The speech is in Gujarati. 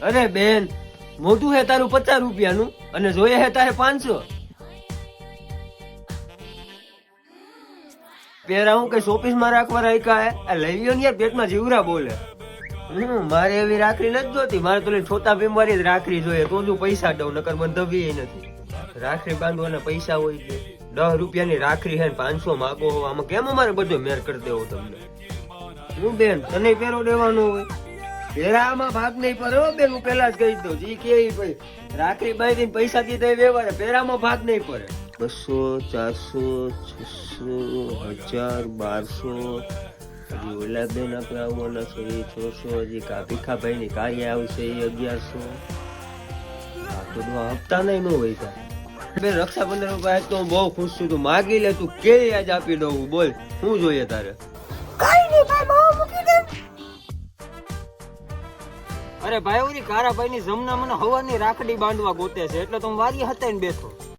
અરે બેન, મોટું હે તારું 50 રૂપિયાનું અને જોઈએ હે તારે 500. પેરા હું કઈ શોપીસમાં રાખવા રાખ્યા હે? આ લઈ લ્યો ને યાર, પેટમાં જીવરા બોલે. મારે એવી રાખડી નથી જોતી, મારે તો છોટા ભીમવાળી જ રાખડી જોઈએ, તો જ હું પૈસા દઉં, નકર મને ધબી નથી. રાખડી બાંધવાના પૈસા હોય છે. 10 રૂપિયાની રાખડી હે 500 માગો હો, આમાં કેમ અમારે બધો મેર કરી દેવો તમને? હું બેન તને પેરો દેવાનો હોય? પેરામાં ભાગ નહીં પડે બેન, હું પેલા જ કહી દઉં. જી કે ભાઈ રાખડી બાંધીને પૈસા દીધા વ્યવહાર, પેરામાં ભાગ નહીં પડે. 200, 400, 600, 1000, 1200. હજી ઓલા બેન આપણે આવવાના છે એ 600, હજી ભીખાભાઈ ની કાર્ય આવશે એ 1100. આ તો હપ્તા નહીં નો હોય તા બેન. રક્ષાબંધન ઉપર તો હું બહુ ખુશ છું. તું માગી લે, તું કે આજ આપી દઉં. બોલ શું જોઈએ તારે? કઈ નહીં ભાઈ, બહુ મૂકી દે. અરે ભાઈ, ઓલી કારાભાઈ ની જમના મને હવાની રાખડી બાંધવા ગોતે છે, એટલે તો હું વારી હતા ને બેઠો.